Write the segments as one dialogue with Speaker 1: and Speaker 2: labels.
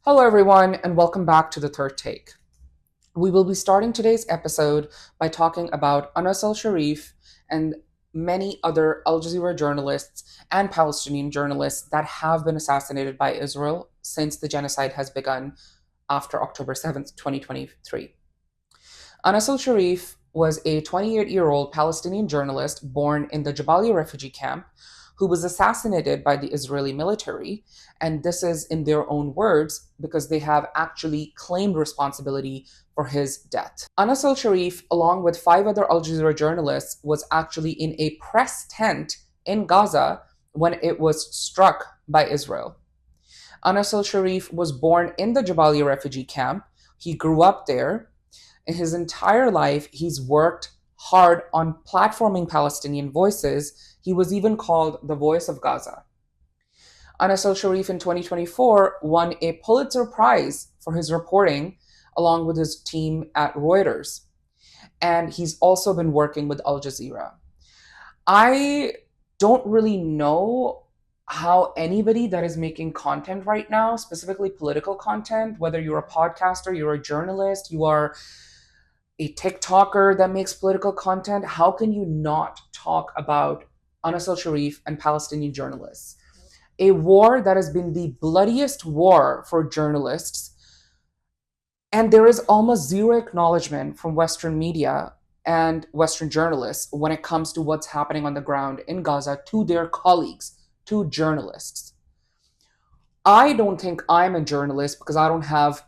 Speaker 1: Hello, everyone, and welcome back to The Third Take. We will be starting today's episode by talking about Anas al-Sharif and many other Al Jazeera journalists and Palestinian journalists that have been assassinated by Israel since the genocide has begun after October 7th, 2023. Anas al-Sharif was a 28-year-old Palestinian journalist born in the Jabalia refugee camp who was assassinated by the Israeli military. And this is in their own words because they have actually claimed responsibility for his death. Anas al-Sharif, along with five other Al Jazeera journalists, was actually in a press tent in Gaza when it was struck by Israel. Anas al-Sharif was born in the Jabalia refugee camp. He grew up there. In his entire life, he's worked hard on platforming Palestinian voices. He was even called the voice of Gaza. Anas al-Sharif in 2024 won a Pulitzer Prize for his reporting along with his team at Reuters. And he's also been working with Al Jazeera. I don't really know how anybody that is making content right now, specifically political content, whether you're a podcaster, you're a journalist, you are a TikToker that makes political content, how can you not talk about Anas al-Sharif and Palestinian journalists? A war that has been the bloodiest war for journalists, and there is almost zero acknowledgement from Western media and Western journalists when it comes to what's happening on the ground in Gaza to their colleagues, to journalists. I don't think I'm a journalist because I don't have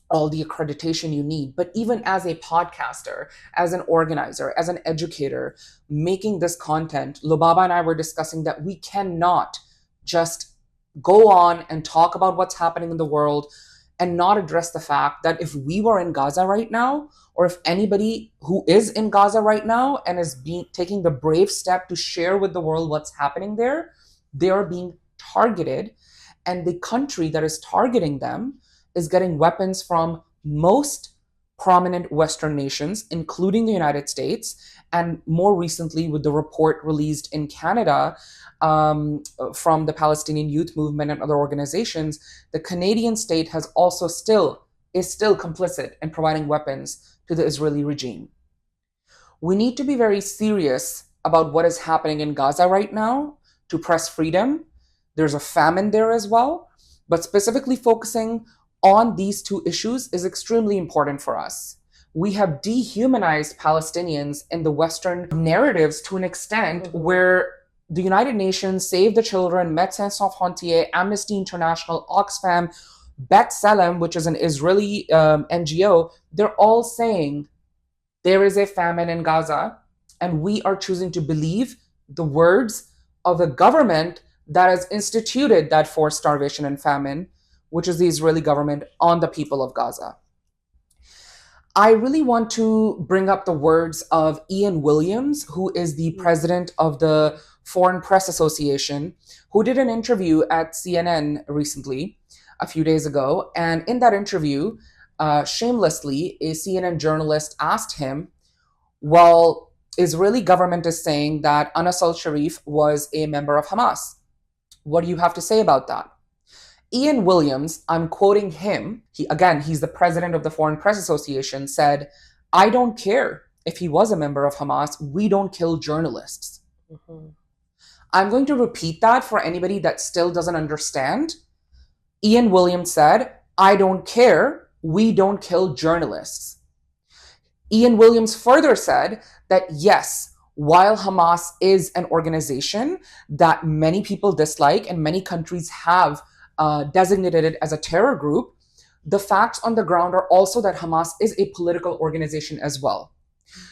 Speaker 1: all the accreditation you need. But even as a podcaster, as an organizer, as an educator, making this content, Lubaba and I were discussing that we cannot just go on and talk about what's happening in the world and not address the fact that if we were in Gaza right now, or if anybody who is in Gaza right now and is taking the brave step to share with the world what's happening there, they are being targeted. And the country that is targeting them is getting weapons from most prominent Western nations, including the United States, and more recently with the report released in Canada from the Palestinian Youth Movement and other organizations, the Canadian state is still complicit in providing weapons to the Israeli regime. We need to be very serious about what is happening in Gaza right now to press freedom. There's a famine there as well, but specifically focusing on these two issues is extremely important for us. We have dehumanized Palestinians in the Western narratives to an extent where the United Nations, Save the Children, Médecins Sans Frontières, Amnesty International, Oxfam, B'Tselem, which is an Israeli NGO, they're all saying there is a famine in Gaza, and we are choosing to believe the words of the government that has instituted that forced starvation and famine, which is the Israeli government, on the people of Gaza. I really want to bring up the words of Ian Williams, who is the president of the Foreign Press Association, who did an interview at CNN recently, a few days ago. And in that interview, shamelessly, a CNN journalist asked him, well, Israeli government is saying that Anas al-Sharif was a member of Hamas. What do you have to say about that? Ian Williams, I'm quoting him, he's the president of the Foreign Press Association, said, I don't care if he was a member of Hamas, we don't kill journalists. Mm-hmm. I'm going to repeat that for anybody that still doesn't understand. Ian Williams said, I don't care, we don't kill journalists. Ian Williams further said that yes, while Hamas is an organization that many people dislike and many countries have designated it as a terror group, the facts on the ground are also that Hamas is a political organization as well.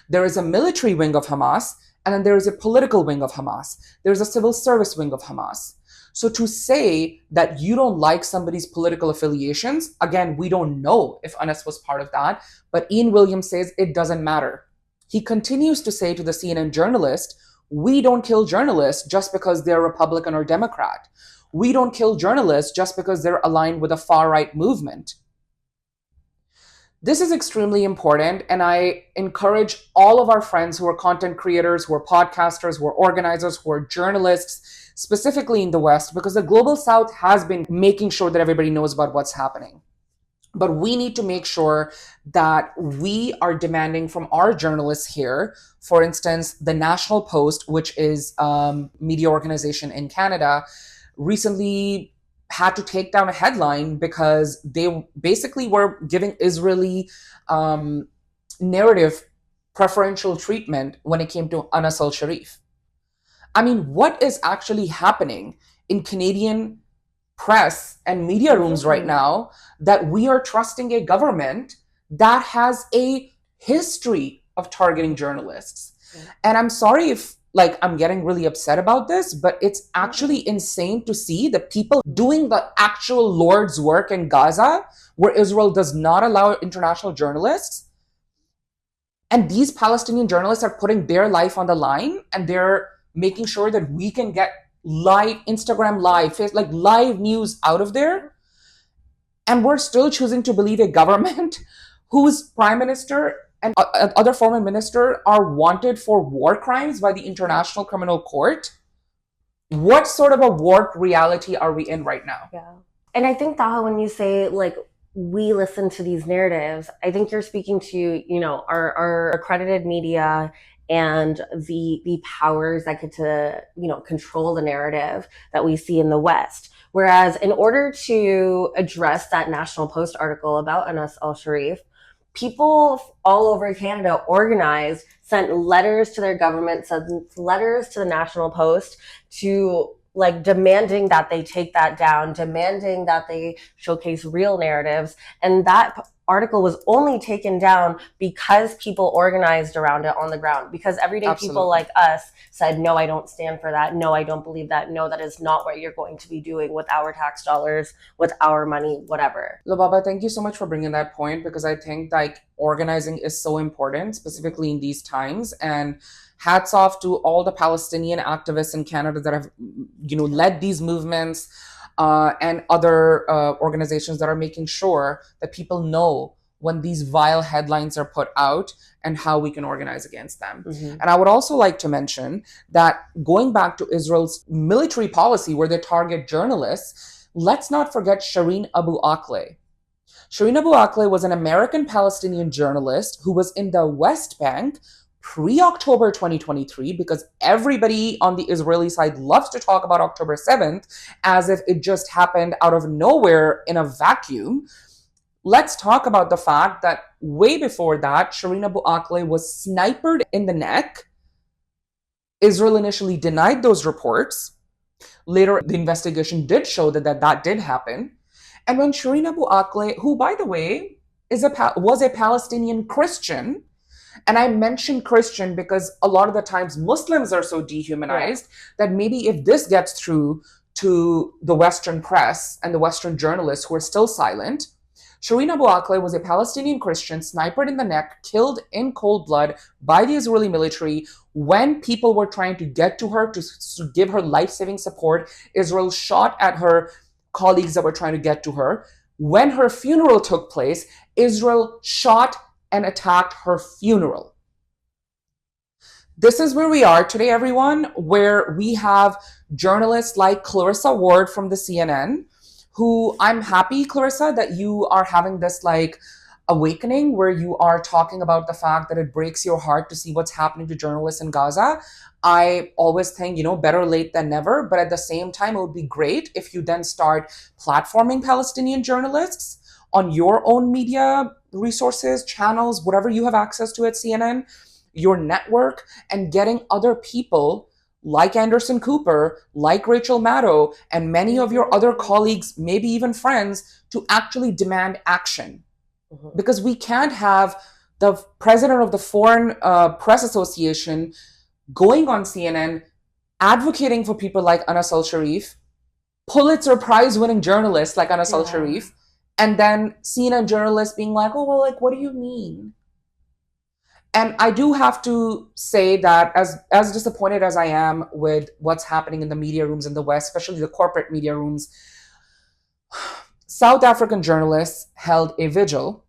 Speaker 1: There is a military wing of Hamas, and then there is a political wing of Hamas. There's a civil service wing of Hamas. So to say that you don't like somebody's political affiliations, again, we don't know if Anas was part of that, but Ian Williams says it doesn't matter. He continues to say to the CNN journalist, we don't kill journalists just because they're Republican or Democrat. We don't kill journalists just because they're aligned with a far-right movement. This is extremely important, and I encourage all of our friends who are content creators, who are podcasters, who are organizers, who are journalists, specifically in the West, because the global South has been making sure that everybody knows about what's happening. But we need to make sure that we are demanding from our journalists here, for instance, the National Post, which is a media organization in Canada, recently had to take down a headline because they basically were giving Israeli narrative preferential treatment when it came to Anas al-Sharif. I mean, what is actually happening in Canadian press and media rooms right now that we are trusting a government that has a history of targeting journalists? And I'm sorry if I'm getting really upset about this, but it's actually insane to see the people doing the actual Lord's work in Gaza, where Israel does not allow international journalists. And these Palestinian journalists are putting their life on the line, and they're making sure that we can get live Instagram live, live news out of there. And we're still choosing to believe a government whose prime minister and other former minister are wanted for war crimes by the International Criminal Court. What sort of a warped reality are we in right now?
Speaker 2: Yeah. And I think, Taha, when you say we listen to these narratives, I think you're speaking to, our accredited media and the powers that get to, control the narrative that we see in the West. Whereas in order to address that National Post article about Anas al-Sharif, people all over Canada organized, sent letters to their government, sent letters to the National Post to demanding that they take that down, demanding that they showcase real narratives. And that article was only taken down because people organized around it on the ground, because everyday
Speaker 1: Absolutely.
Speaker 2: People like us said, no, I don't stand for that. No, I don't believe that. No, that is not what you're going to be doing with our tax dollars, with our money, whatever.
Speaker 1: Lubaba, thank you so much for bringing that point, because I think organizing is so important, specifically in these times. And hats off to all the Palestinian activists in Canada that have, led these movements, and other organizations that are making sure that people know when these vile headlines are put out and how we can organize against them. And I would also like to mention that going back to Israel's military policy where they target journalists, let's not forget Shireen Abu Akleh. Shireen Abu Akleh was an American Palestinian journalist who was in the West Bank pre-October 2023, because everybody on the Israeli side loves to talk about October 7th as if it just happened out of nowhere in a vacuum. Let's talk about the fact that way before that, Shireen Abu Akleh was sniped in the neck. Israel initially denied those reports. Later, the investigation did show that did happen. And when Shireen Abu Akleh, who, by the way, was a Palestinian Christian, and I mention Christian because a lot of the times Muslims are so dehumanized that maybe if this gets through to the Western press and the Western journalists who are still silent, Shireen Abu Akleh was a Palestinian Christian sniped in the neck, killed in cold blood by the Israeli military. When people were trying to get to her to give her life-saving support, Israel shot at her colleagues that were trying to get to her. When her funeral took place, Israel shot and attacked her funeral. This is where we are today, everyone, where we have journalists like Clarissa Ward from the CNN, who I'm happy, Clarissa, that you are having this awakening where you are talking about the fact that it breaks your heart to see what's happening to journalists in Gaza. I always think, better late than never, but at the same time, it would be great if you then start platforming Palestinian journalists on your own media resources, channels, whatever you have access to at CNN, your network, and getting other people like Anderson Cooper, like Rachel Maddow, and many of your other colleagues, maybe even friends, to actually demand action. Because we can't have the president of the Foreign Press Association going on CNN advocating for people like Anas al-Sharif, Pulitzer Prize-winning journalists like Anas al-Sharif, and then CNN journalists being like, oh, well, what do you mean? And I do have to say that as disappointed as I am with what's happening in the media rooms in the West, especially the corporate media rooms, South African journalists held a vigil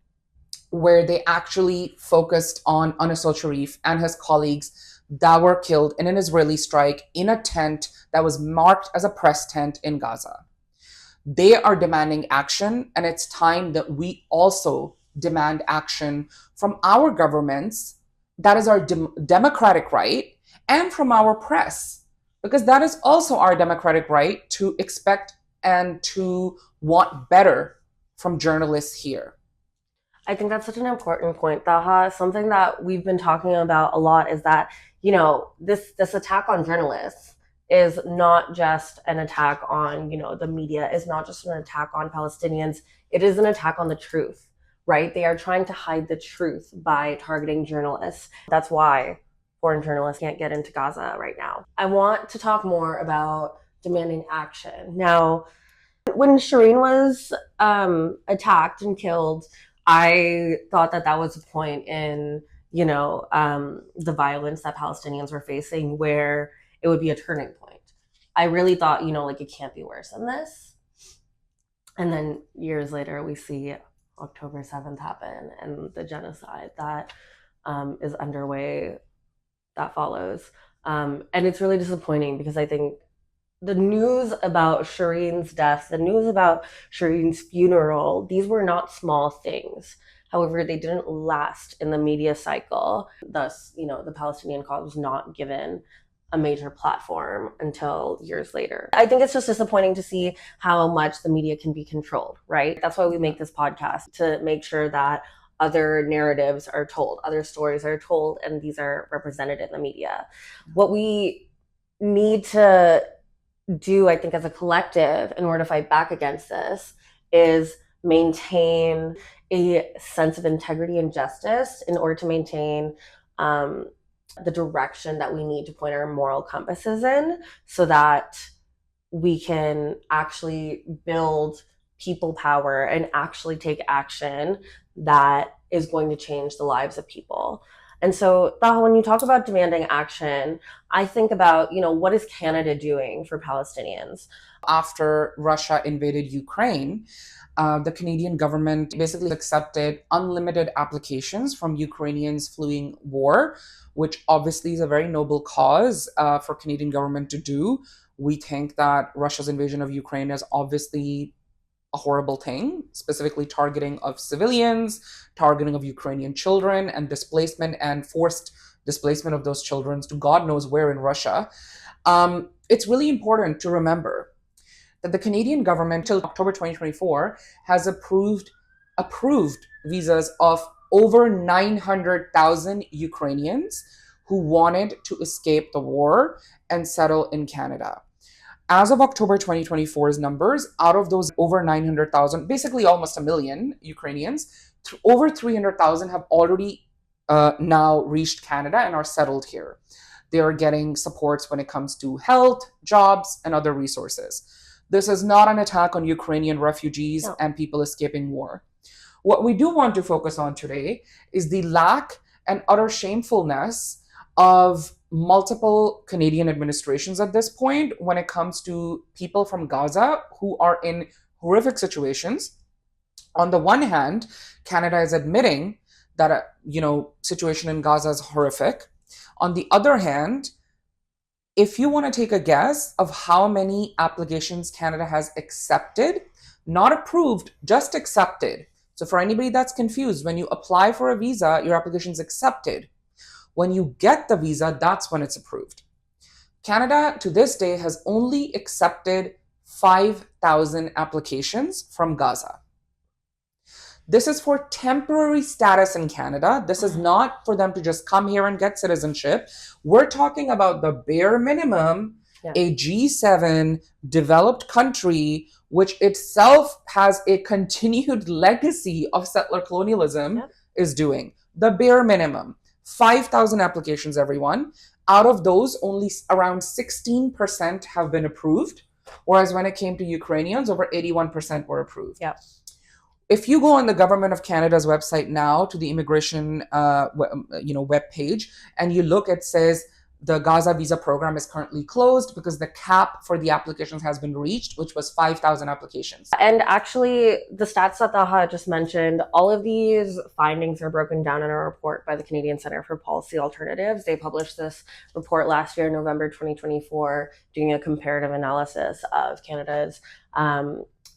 Speaker 1: where they actually focused on Anas al-Sharif and his colleagues that were killed in an Israeli strike in a tent that was marked as a press tent in Gaza. They are demanding action, and it's time that we also demand action from our governments. That is our democratic right, and from our press, because that is also our democratic right to expect and to want better from journalists here.
Speaker 2: I think that's such an important point, Taha. Something that we've been talking about a lot is that, this attack on journalists is not just an attack on, the media, is not just an attack on Palestinians. It is an attack on the truth, right? They are trying to hide the truth by targeting journalists. That's why foreign journalists can't get into Gaza right now. I want to talk more about demanding action. Now, when Shireen was attacked and killed, I thought that was a point in, the violence that Palestinians were facing where it would be a turning point. I really thought, it can't be worse than this. And then years later, we see October 7th happen and the genocide that is underway that follows. And it's really disappointing because I think the news about Shireen's death, the news about Shireen's funeral, these were not small things. However, they didn't last in the media cycle. Thus, the Palestinian cause was not given a major platform until years later. I think it's just disappointing to see how much the media can be controlled, right? That's why we make this podcast, to make sure that other narratives are told, other stories are told, and these are represented in the media. What we need to do, I think, as a collective in order to fight back against this is maintain a sense of integrity and justice in order to maintain the direction that we need to point our moral compasses in, so that we can actually build people power and actually take action that is going to change the lives of people. And so, Taha, when you talk about demanding action, I think about, what is Canada doing for Palestinians?
Speaker 1: After Russia invaded Ukraine, the Canadian government basically accepted unlimited applications from Ukrainians fleeing war, which obviously is a very noble cause for Canadian government to do. We think that Russia's invasion of Ukraine is obviously a horrible thing, specifically targeting of civilians, targeting of Ukrainian children, and displacement and forced displacement of those children to God knows where in Russia. It's really important to remember that the Canadian government, till October 2024, has approved visas of over 900,000 Ukrainians who wanted to escape the war and settle in Canada. As of October 2024's numbers, out of those over 900,000, basically almost a million Ukrainians, over 300,000 have already now reached Canada and are settled here. They are getting supports when it comes to health, jobs, and other resources. This is not an attack on Ukrainian refugees and people escaping war. What we do want to focus on today is the lack and utter shamefulness of multiple Canadian administrations at this point when it comes to people from Gaza who are in horrific situations. On the one hand, Canada is admitting that situation in Gaza is horrific. On the other hand, if you want to take a guess of how many applications Canada has accepted, not approved, just accepted. So for anybody that's confused, when you apply for a visa, your application is accepted. When you get the visa, that's when it's approved. Canada, to this day, has only accepted 5,000 applications from Gaza. This is for temporary status in Canada. This is not for them to just come here and get citizenship. We're talking about the bare minimum a G7 developed country, which itself has a continued legacy of settler colonialism, is doing. The bare minimum. 5,000 applications, everyone. Out of those, only around 16% have been approved, whereas when it came to Ukrainians, over 81% were approved. If you go on the Government of Canada's website now to the immigration web page, and you look, it says the Gaza visa program is currently closed because the cap for the applications has been reached, which was 5,000 applications.
Speaker 2: And actually, the stats that Taha just mentioned, all of these findings are broken down in a report by the Canadian Centre for Policy Alternatives. They published this report last year, November 2024, doing a comparative analysis of Canada's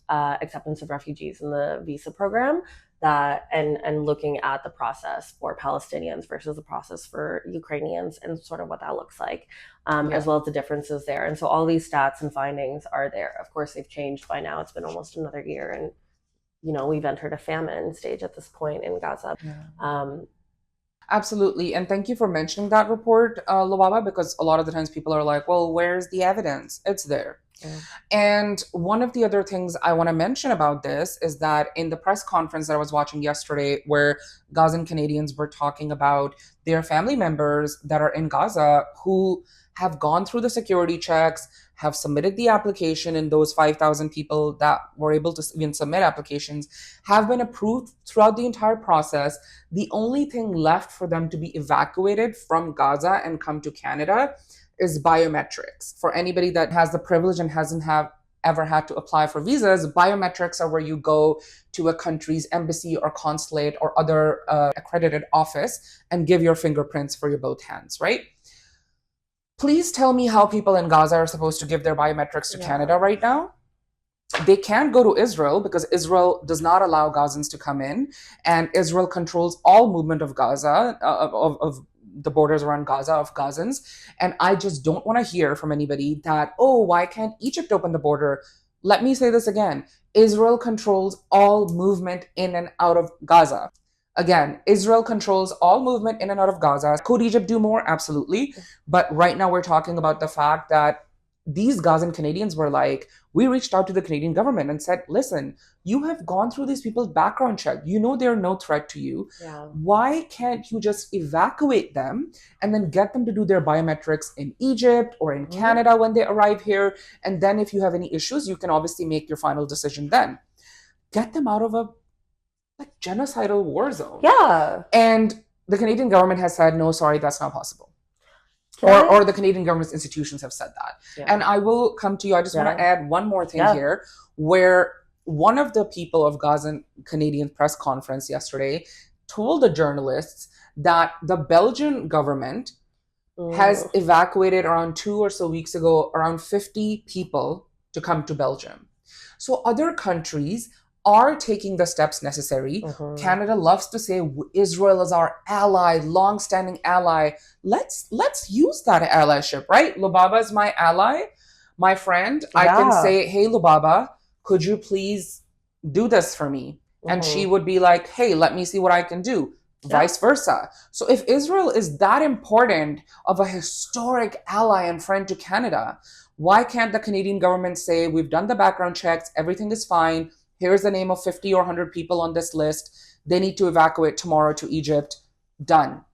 Speaker 2: acceptance of refugees in the visa program, that and looking at the process for Palestinians versus the process for Ukrainians and sort of what that looks like, as well as the differences there. And so all these stats and findings are there. Of course, they've changed by now. It's been almost another year, and we've entered a famine stage at this point in Gaza.
Speaker 1: Absolutely. And thank you for mentioning that report, Lubaba, because a lot of the times people are like, well, where's the evidence? It's there. Yeah. And one of the other things I want to mention about this is that in the press conference that I was watching yesterday, where Gazan Canadians were talking about their family members that are in Gaza who have gone through the security checks, have submitted the application, and those 5,000 people that were able to even submit applications have been approved throughout the entire process. The only thing left for them to be evacuated from Gaza and come to Canada is biometrics. For anybody that has the privilege and hasn't ever had to apply for visas, biometrics are where you go to a country's embassy or consulate or other accredited office and give your fingerprints for your both hands, right? Please tell me how people in Gaza are supposed to give their biometrics to Canada right now. They can't go to Israel because Israel does not allow Gazans to come in, and Israel controls all movement of Gaza, of the borders around Gaza, of Gazans. And I just don't want to hear from anybody that, oh, why can't Egypt open the border? Let me say this again. Israel controls all movement in and out of Gaza. Again, Israel controls all movement in and out of Gaza. Could Egypt do more? Absolutely. But right now we're talking about the fact that these Gazan Canadians were like, we reached out to the Canadian government and said, listen, you have gone through these people's background check. You know they're no threat to you. Yeah. Why can't you just evacuate them and then get them to do their biometrics in Egypt or in Canada when they arrive here? And then if you have any issues, you can obviously make your final decision then. Get them out of a genocidal war zone.
Speaker 2: Yeah.
Speaker 1: And the Canadian government has said, no, sorry, that's not possible. Or the Canadian government's institutions have said that. Yeah. And I will come to you. I just want to add one more thing here, where one of the people of Gazan Canadian press conference yesterday told the journalists that the Belgian government has evacuated around 2 or so weeks ago, around 50 people to come to Belgium. So other countries are taking the steps necessary. Canada loves to say Israel is our ally, long-standing ally. Let's use that allyship, right? Lubaba is my ally, my friend. Yeah. I can say, hey, Lubaba, could you please do this for me? And she would be like, hey, let me see what I can do. Yeah. Vice versa. So if Israel is that important of a historic ally and friend to Canada, why can't the Canadian government say, we've done the background checks, everything is fine, here's the name of 50 or 100 people on this list. They need to evacuate tomorrow to Egypt. Done.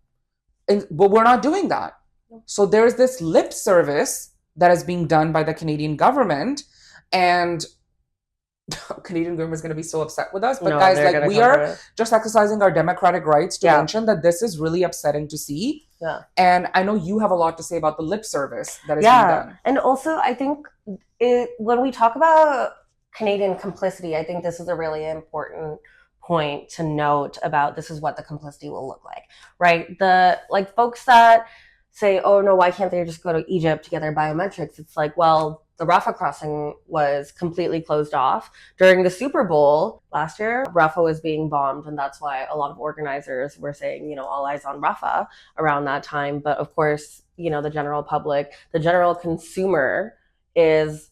Speaker 1: But we're not doing that. So there's this lip service that is being done by the Canadian government, and Canadian government is going to be so upset with us. But guys, like, we are just exercising our democratic rights to mention that this is really upsetting to see. Yeah. And I know you have a lot to say about the lip service that is being done.
Speaker 2: And also, I think when we talk about Canadian complicity, I think this is a really important point to note about this is what the complicity will look like, right? The folks that say, oh no, why can't they just go to Egypt to get their biometrics? It's like, well, the Rafah crossing was completely closed off during the Super Bowl last year. Rafah was being bombed, and that's why a lot of organizers were saying, all eyes on Rafah around that time. But of course, the general public, the general consumer is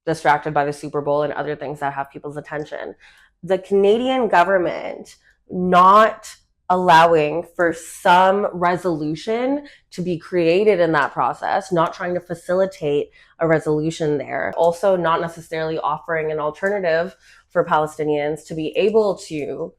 Speaker 2: distracted by the Super Bowl and other things that have people's attention. The Canadian government not allowing for some resolution to be created in that process, not trying to facilitate a resolution there. Also not necessarily offering an alternative for Palestinians to be able to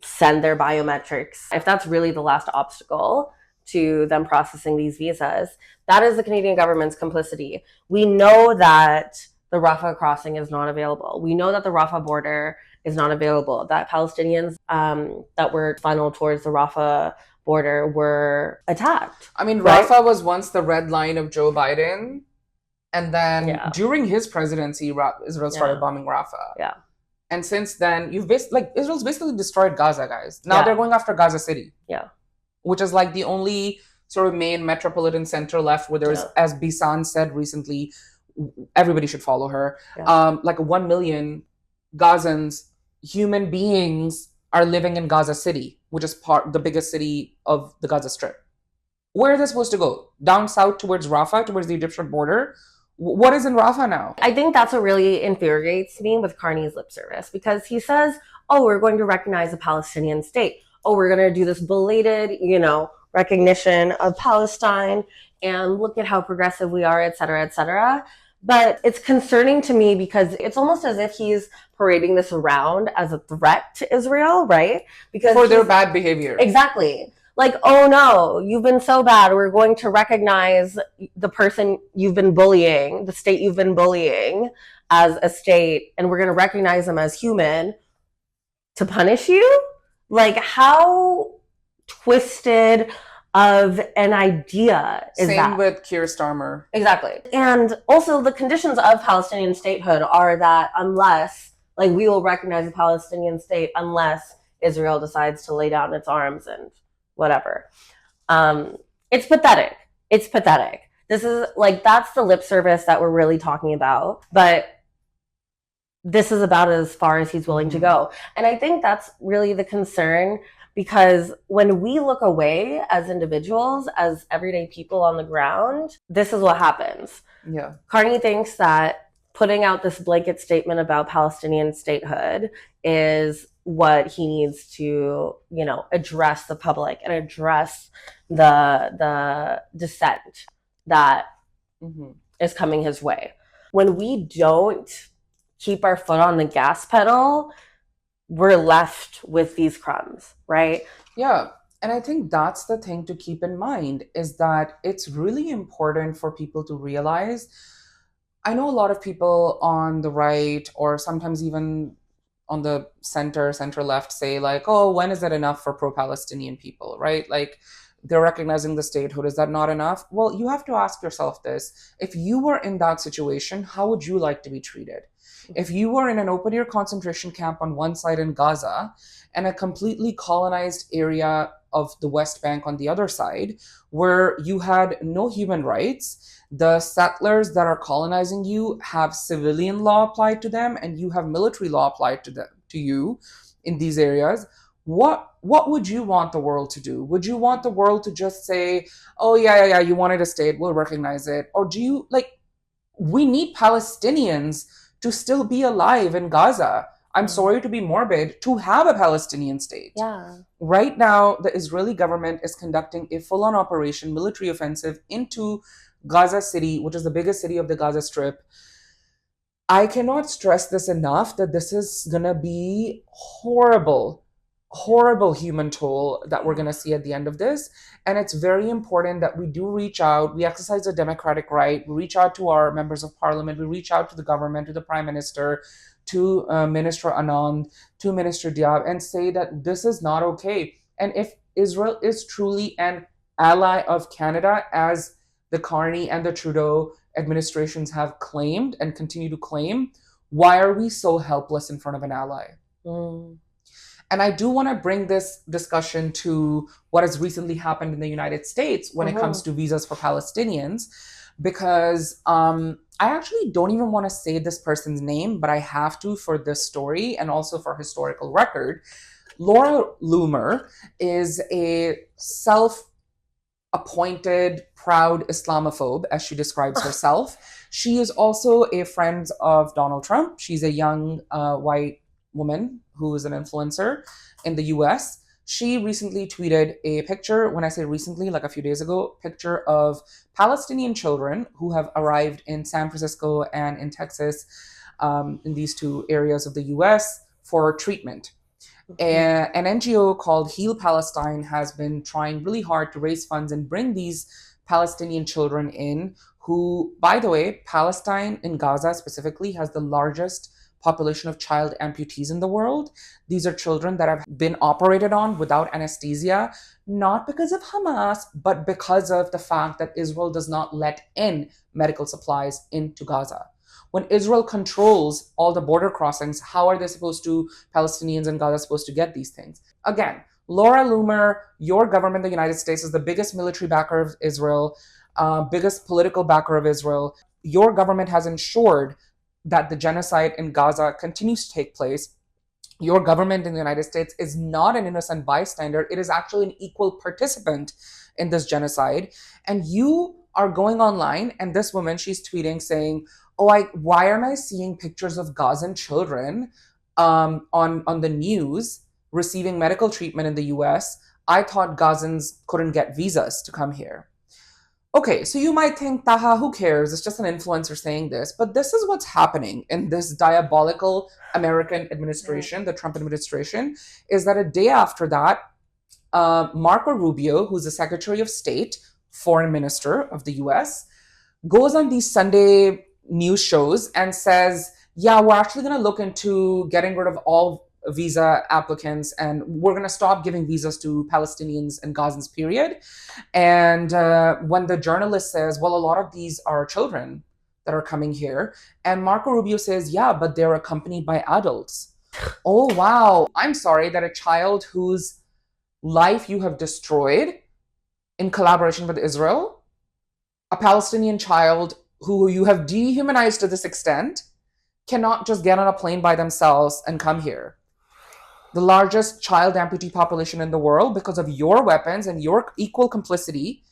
Speaker 2: send their biometrics. If that's really the last obstacle to them processing these visas, that is the Canadian government's complicity. We know that the Rafah crossing is not available. We know that the Rafah border is not available, that Palestinians that were funneled towards the Rafah border were attacked.
Speaker 1: I mean,
Speaker 2: Right?
Speaker 1: Rafah was once the red line of Joe Biden. And then
Speaker 2: Yeah.
Speaker 1: during his presidency, Israel started bombing Rafah.
Speaker 2: Yeah.
Speaker 1: And since then, Israel's basically destroyed Gaza, guys. Now
Speaker 2: Yeah.
Speaker 1: they're going after Gaza City.
Speaker 2: Yeah.
Speaker 1: Which is like the only sort of main metropolitan center left where there's, as Bisan said recently, everybody should follow her, like 1 million Gazans, human beings, are living in Gaza City, which is the biggest city of the Gaza Strip. Where are they supposed to go? Down south towards Rafah, towards the Egyptian border? What is in Rafah now?
Speaker 2: I think that's what really infuriates me with Carney's lip service, because he says, oh, we're going to recognize a Palestinian state. Oh, we're going to do this belated, recognition of Palestine, and look at how progressive we are, et cetera, et cetera. But it's concerning to me because it's almost as if he's parading this around as a threat to Israel, right? Because
Speaker 1: for their bad behavior.
Speaker 2: Exactly. Like, oh no, you've been so bad. We're going to recognize the person you've been bullying, the state you've been bullying as a state, and we're going to recognize them as human to punish you? Like, how twisted of an idea is that?
Speaker 1: Same with Keir Starmer.
Speaker 2: Exactly. And also the conditions of Palestinian statehood are that unless, like, we will recognize a Palestinian state unless Israel decides to lay down its arms and whatever. It's pathetic. It's pathetic. This is like, that's the lip service that we're really talking about. But this is about as far as he's willing to go. And I think that's really the concern, because when we look away as individuals, as everyday people on the ground, this is what happens.
Speaker 1: Yeah.
Speaker 2: Carney thinks that putting out this blanket statement about Palestinian statehood is what he needs to, address the public and address the dissent that is coming his way. When we don't keep our foot on the gas pedal, we're left with these crumbs, right?
Speaker 1: Yeah. And I think that's the thing to keep in mind, is that it's really important for people to realize. I know a lot of people on the right, or sometimes even on the center left, say like, oh, when is that enough for pro-Palestinian people, right? Like, they're recognizing the statehood. Is that not enough? Well, you have to ask yourself this. If you were in that situation, how would you like to be treated? If you were in an open-air concentration camp on one side in Gaza and a completely colonized area of the West Bank on the other side, where you had no human rights, the settlers that are colonizing you have civilian law applied to them, and you have military law applied to you in these areas, what would you want the world to do? Would you want the world to just say, oh, yeah, you wanted a state, we'll recognize it? Or do you, we need Palestinians to still be alive in Gaza. I'm sorry to be morbid, to have a Palestinian state.
Speaker 2: Yeah.
Speaker 1: Right now, the Israeli government is conducting a full-on operation, military offensive into Gaza City, which is the biggest city of the Gaza Strip. I cannot stress this enough, that this is going to be horrible human toll that we're going to see at the end of this. And it's very important that we do reach out. We exercise a democratic right. We reach out to our members of parliament. We reach out to the government, to the prime minister, to Minister Anand, to Minister Diab, and say that this is not okay. And if Israel is truly an ally of Canada, as the Carney and the Trudeau administrations have claimed and continue to claim, why are we so helpless in front of an ally? And I do want to bring this discussion to what has recently happened in the United States when it comes to visas for Palestinians, because I actually don't even want to say this person's name, but I have to for this story and also for historical record. Laura Loomer is a self-appointed proud Islamophobe, as she describes herself. She is also a friend of Donald Trump. She's a young white woman who is an influencer in the US. She recently tweeted a picture, when I say recently, like a few days ago, picture of Palestinian children who have arrived in San Francisco and in Texas, in these two areas of the US, for treatment. An NGO called Heal Palestine has been trying really hard to raise funds and bring these Palestinian children in, who, by the way, Palestine in Gaza specifically has the largest population of child amputees in the world. These are children that have been operated on without anesthesia, not because of Hamas, but because of the fact that Israel does not let in medical supplies into Gaza. When Israel controls all the border crossings, how are they supposed to, Palestinians in Gaza, supposed to get these things? Again, Laura Loomer, your government, the United States, is the biggest military backer of Israel, biggest political backer of Israel. Your government has ensured that the genocide in Gaza continues to take place. Your government in the United States is not an innocent bystander. It is actually an equal participant in this genocide. And you are going online, and this woman, she's tweeting saying, "Oh, why am I seeing pictures of Gazan children on the news receiving medical treatment in the US? I thought Gazans couldn't get visas to come here." Okay, so you might think, Taha, who cares? It's just an influencer saying this. But this is what's happening in this diabolical American administration, the Trump administration, is that a day after that, Marco Rubio, who's the Secretary of State, Foreign Minister of the US, goes on these Sunday news shows and says, yeah, we're actually going to look into getting rid of all visa applicants, and we're going to stop giving visas to Palestinians and Gazans, period. And when the journalist says, well, a lot of these are children that are coming here, and Marco Rubio says, yeah, but they're accompanied by adults. Oh, wow. I'm sorry that a child whose life you have destroyed in collaboration with Israel, a Palestinian child who you have dehumanized to this extent, cannot just get on a plane by themselves and come here. The largest child amputee population in the world, because of your weapons and your equal complicity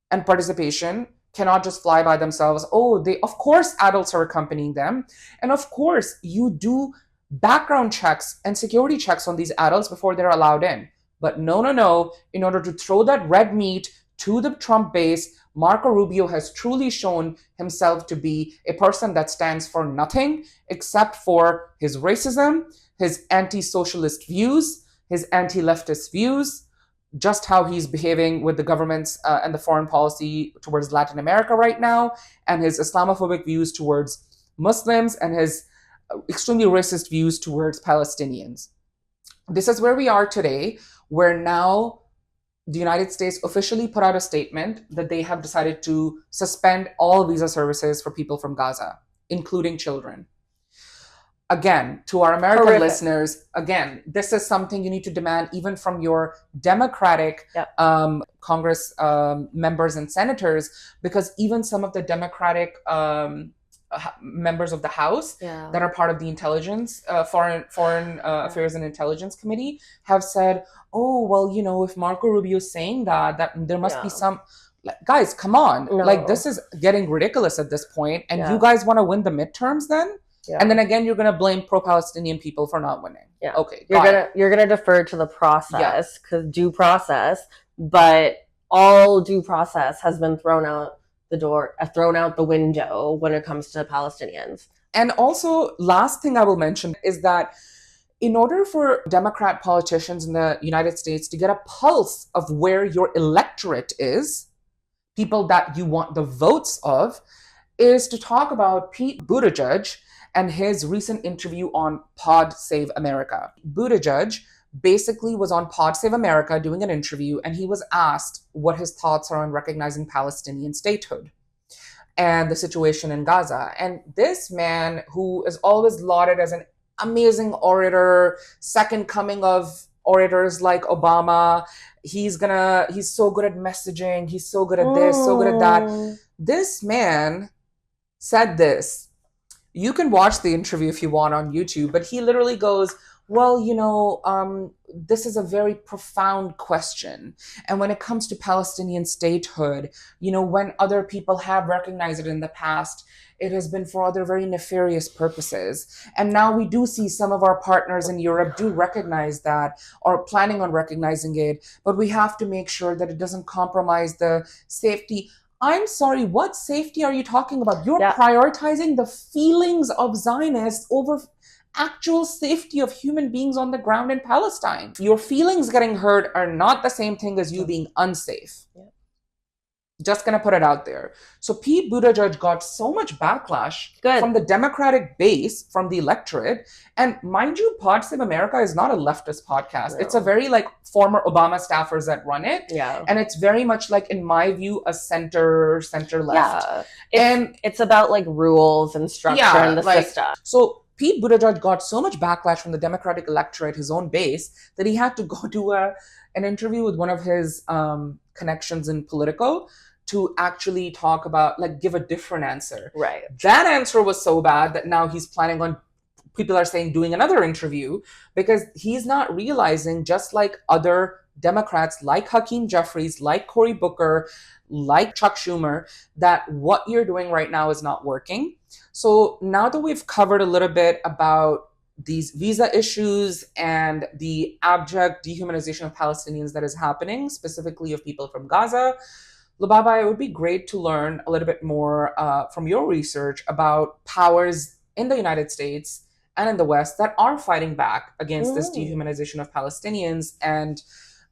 Speaker 1: and participation, cannot just fly by themselves. Oh, of course adults are accompanying them. And of course you do background checks and security checks on these adults before they're allowed in. But no. In order to throw that red meat to the Trump base, Marco Rubio has truly shown himself to be a person that stands for nothing except for his racism, his anti-socialist views, his anti-leftist views, just how he's behaving with the governments and the foreign policy towards Latin America right now, and his Islamophobic views towards Muslims, and his extremely racist views towards Palestinians. This is where we are today, where now the United States officially put out a statement that they have decided to suspend all visa services for people from Gaza, including children. Again, to our American listeners, again, this is something you need to demand even from your Democratic Congress members and senators, because even some of the Democratic members of the House that are part of the intelligence, foreign affairs and intelligence committee have said, oh, well, you know, if Marco Rubio is saying that there must be some, guys, come on. No. Like, this is getting ridiculous at this point. And you guys want to win the midterms then? Yeah. And then again, you're going to blame pro-Palestinian people for not winning. Yeah. Okay.
Speaker 2: You're gonna defer to the process, because due process, but all due process has been thrown out the window when it comes to Palestinians.
Speaker 1: And also, last thing I will mention is that in order for Democrat politicians in the United States to get a pulse of where your electorate is, people that you want the votes of, is to talk about Pete Buttigieg and his recent interview on Pod Save America. Buttigieg basically was on Pod Save America doing an interview, and he was asked what his thoughts are on recognizing Palestinian statehood and the situation in Gaza. And this man, who is always lauded as an amazing orator, second coming of orators like Obama, he's so good at messaging, he's so good at this, so good at that. This man said this. You can watch the interview if you want on YouTube, but he literally goes, well, you know, this is a very profound question. And when it comes to Palestinian statehood, you know, when other people have recognized it in the past, it has been for other very nefarious purposes. And now we do see some of our partners in Europe do recognize that, or planning on recognizing it, but we have to make sure that it doesn't compromise the safety. I'm sorry, what safety are you talking about? You're prioritizing the feelings of Zionists over actual safety of human beings on the ground in Palestine. Your feelings getting hurt are not the same thing as you being unsafe. Just gonna put it out there. So Pete Buttigieg got so much backlash from the Democratic base, from the electorate. And mind you, Pod Save America is not a leftist podcast.
Speaker 2: No.
Speaker 1: It's a very like former Obama staffers that run it.
Speaker 2: Yeah.
Speaker 1: And it's very much like, in my view, a center left.
Speaker 2: Yeah. It's about like rules and structure and the system.
Speaker 1: So Pete Buttigieg got so much backlash from the Democratic electorate, his own base, that he had to go do an interview with one of his connections in Politico to actually talk about, like, give a different answer.
Speaker 2: Right.
Speaker 1: That answer was so bad that now he's planning on, people are saying, doing another interview, because he's not realizing, just like other Democrats, like Hakeem Jeffries, like Cory Booker, like Chuck Schumer, that what you're doing right now is not working. So now that we've covered a little bit about these visa issues and the abject dehumanization of Palestinians that is happening, specifically of people from Gaza, Lubaba, it would be great to learn a little bit more from your research about powers in the United States and in the West that are fighting back against this dehumanization of Palestinians. And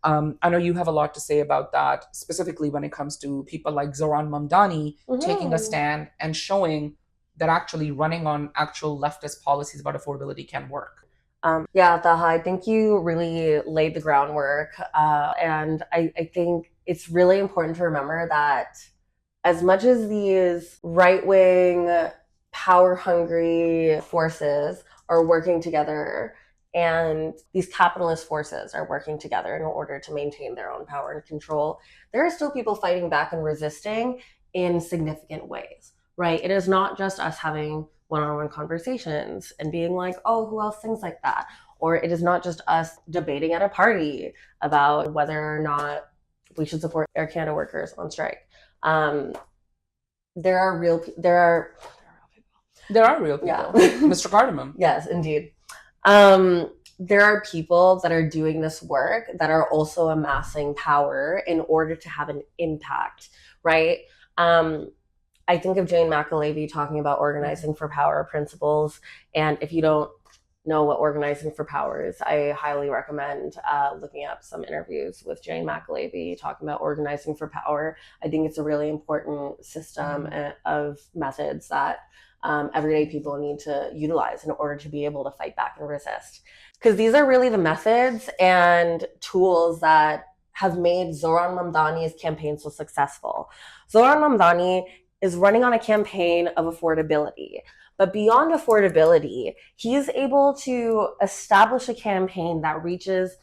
Speaker 1: I know you have a lot to say about that, specifically when it comes to people like Zohran Mamdani taking a stand and showing that actually running on actual leftist policies about affordability can work.
Speaker 2: Taha, I think you really laid the groundwork. And I think it's really important to remember that as much as these right-wing, power-hungry forces are working together, and these capitalist forces are working together in order to maintain their own power and control, there are still people fighting back and resisting in significant ways, right? It is not just us having one-on-one conversations and being like, oh, who else thinks like that? Or it is not just us debating at a party about whether or not we should support Air Canada workers on strike. There are real people.
Speaker 1: Yeah. Mr. Cardamom.
Speaker 2: Yes, indeed. There are people that are doing this work that are also amassing power in order to have an impact, right? I think of Jane McAlevey talking about organizing for power principles. And if you don't know what organizing for power is, I highly recommend looking up some interviews with Jane McAlevey talking about organizing for power. I think it's a really important system of methods that everyday people need to utilize in order to be able to fight back and resist. Because these are really the methods and tools that have made Zohran Mamdani's campaign so successful. Zohran Mamdani is running on a campaign of affordability. But beyond affordability, he is able to establish a campaign that reaches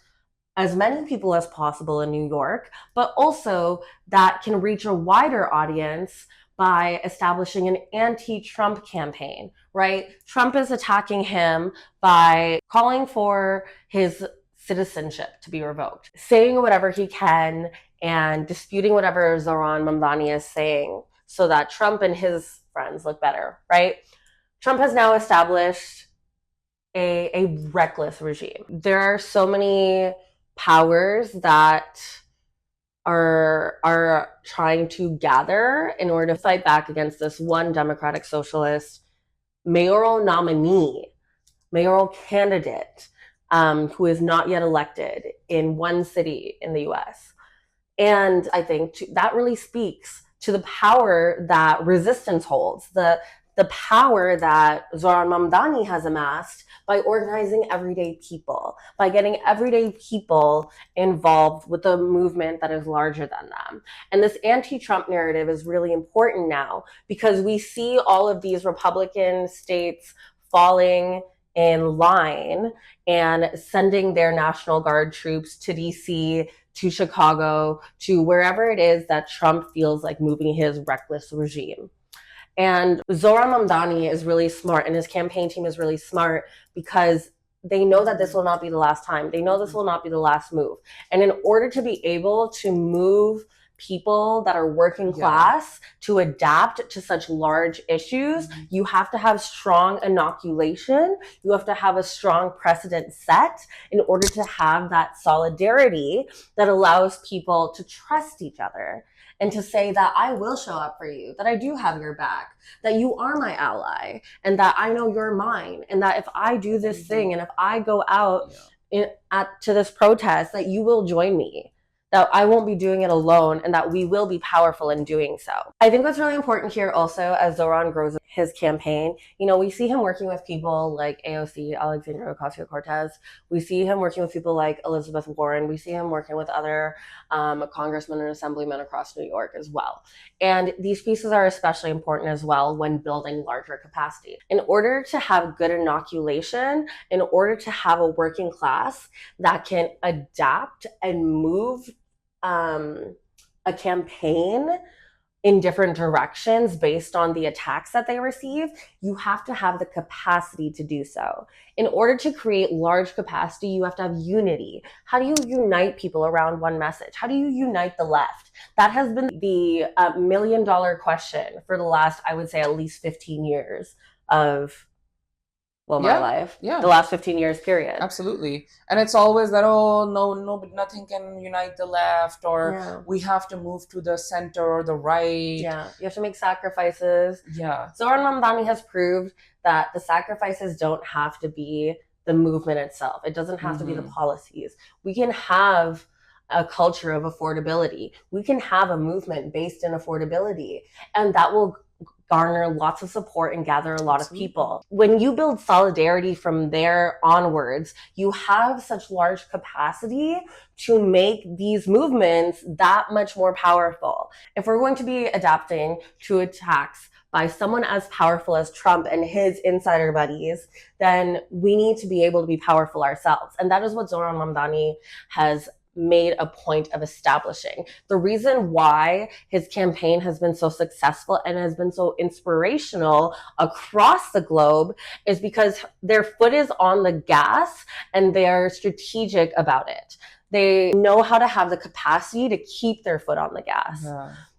Speaker 2: as many people as possible in New York, but also that can reach a wider audience by establishing an anti-Trump campaign, right? Trump is attacking him by calling for his citizenship to be revoked, saying whatever he can and disputing whatever Zohran Mamdani is saying so that Trump and his friends look better, right? Trump has now established a reckless regime. There are so many powers that are trying to gather in order to fight back against this one Democratic Socialist mayoral nominee, mayoral candidate who is not yet elected in one city in the US. And I think that really speaks to the power that resistance holds, the power that Zohran Mamdani has amassed by organizing everyday people, by getting everyday people involved with a movement that is larger than them. And this anti-Trump narrative is really important now because we see all of these Republican states falling in line and sending their National Guard troops to DC, to Chicago, to wherever it is that Trump feels like moving his reckless regime. And Zohran Mamdani is really smart, and his campaign team is really smart because they know that this will not be the last time. They know this will not be the last move. And in order to be able to move people that are working class to adapt to such large issues, you have to have strong inoculation. You have to have a strong precedent set in order to have that solidarity that allows people to trust each other and to say that I will show up for you, that I do have your back, that you are my ally, and that I know you're mine, and that if I do this thing and if I go out to this protest, that you will join me. that I won't be doing it alone, and that we will be powerful in doing so. I think what's really important here also, as Zohran grows his campaign, we see him working with people like AOC, Alexandria Ocasio-Cortez. We see him working with people like Elizabeth Warren. We see him working with other congressmen and assemblymen across New York as well. And these pieces are especially important as well when building larger capacity. In order to have good inoculation, in order to have a working class that can adapt and move a campaign in different directions based on the attacks that they receive, you have to have the capacity to do so. In order to create large capacity, you have to have unity. How do you unite people around one message? How do you unite the left? That has been the $1 million question for the last, I would say, at least 15 years of my life.
Speaker 1: Yeah.
Speaker 2: The last 15 years, period.
Speaker 1: Absolutely. And it's always that, no, nothing can unite the left, or we have to move to the center or the right.
Speaker 2: Yeah, you have to make sacrifices.
Speaker 1: Yeah.
Speaker 2: Zohran Mamdani has proved that the sacrifices don't have to be the movement itself. It doesn't have to be the policies. We can have a culture of affordability. We can have a movement based in affordability, and that will garner lots of support and gather a lot of people. When you build solidarity from there onwards, you have such large capacity to make these movements that much more powerful. If we're going to be adapting to attacks by someone as powerful as Trump and his insider buddies, then we need to be able to be powerful ourselves. And that is what Zohran Mamdani has made a point of establishing. The reason why his campaign has been so successful and has been so inspirational across the globe is because their foot is on the gas and they're strategic about it. They know how to have the capacity to keep their foot on the gas,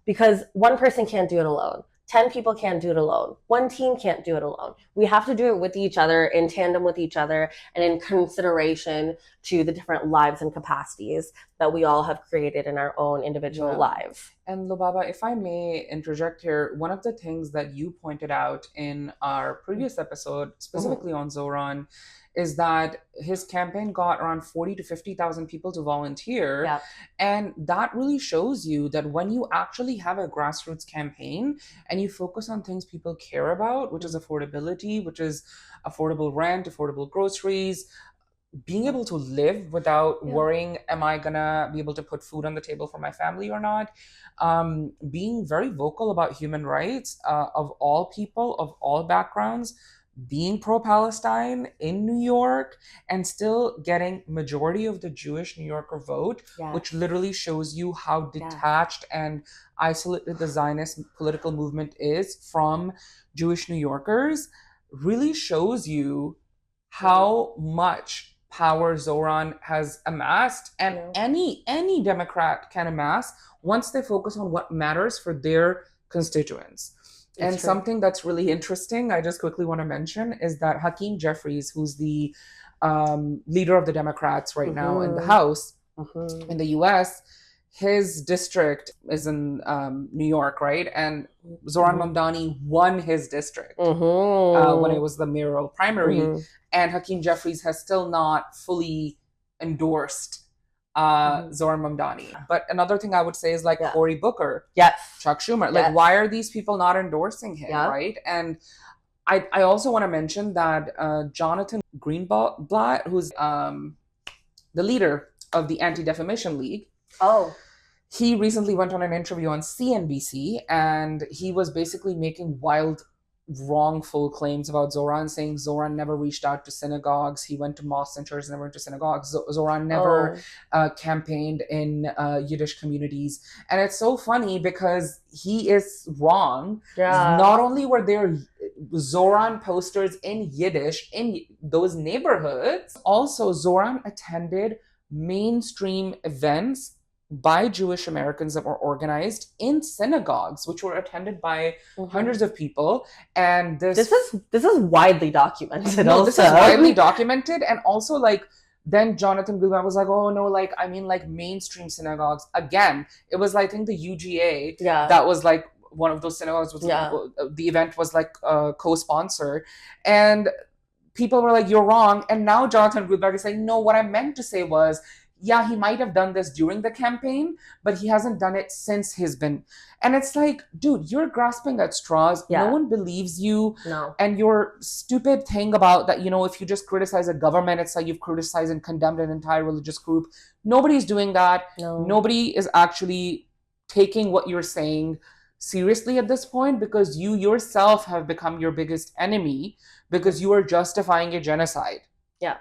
Speaker 2: because one person can't do it alone. 10 people can't do it alone. One team can't do it alone. We have to do it with each other, in tandem with each other, and in consideration to the different lives and capacities that we all have created in our own individual lives.
Speaker 1: And Lubaba, if I may interject here, one of the things that you pointed out in our previous episode, specifically on Zohran, is that his campaign got around 40 to 50,000 people to volunteer.
Speaker 2: Yeah.
Speaker 1: And that really shows you that when you actually have a grassroots campaign and you focus on things people care about, which is affordability, which is affordable rent, affordable groceries, being able to live without worrying, am I gonna be able to put food on the table for my family or not? Being very vocal about human rights of all people, of all backgrounds, being pro-Palestine in New York, and still getting majority of the Jewish New Yorker vote, which literally shows you how detached and isolated the Zionist political movement is from Jewish New Yorkers, really shows you how much power Zohran has amassed, and any Democrat can amass once they focus on what matters for their constituents. And something that's really interesting, I just quickly want to mention, is that Hakeem Jeffries, who's the leader of the Democrats right now in the House in the US, his district is in New York, right? And Zohran Mamdani won his district when it was the mayoral primary. And Hakeem Jeffries has still not fully endorsed Zohran Mamdani. But another thing I would say is like Cory Booker, Chuck Schumer. Like, why are these people not endorsing him, right? And I also want to mention that Jonathan Greenblatt, who's the leader of the Anti-Defamation League, he recently went on an interview on CNBC, and he was basically making wild, wrongful claims about Zohran, saying Zohran never reached out to synagogues. He went to mosques and churches, never went to synagogues. Zohran never campaigned in Yiddish communities. And it's so funny because he is wrong. Not only were there Zohran posters in Yiddish in those neighborhoods, also Zohran attended mainstream events by Jewish Americans that were organized in synagogues, which were attended by hundreds of people. And this
Speaker 2: is widely documented.
Speaker 1: This is widely documented. And also, like, then Jonathan Greenblatt was like, oh no, like, I mean, like, mainstream synagogues. Again, it was, I think, the UGA that was like one of those synagogues. The event was like co-sponsor, and people were like, you're wrong. And now Jonathan Greenblatt is saying, no, what I meant to say was, yeah, he might have done this during the campaign, but he hasn't done it since he's been. And it's like, dude, you're grasping at straws. No
Speaker 2: Yeah.
Speaker 1: one believes you.
Speaker 2: No.
Speaker 1: And your stupid thing about that, if you just criticize a government, it's like you've criticized and condemned an entire religious group. Nobody's doing that.
Speaker 2: No.
Speaker 1: Nobody is actually taking what you're saying seriously at this point, because you yourself have become your biggest enemy because you are justifying a genocide.
Speaker 2: Yeah.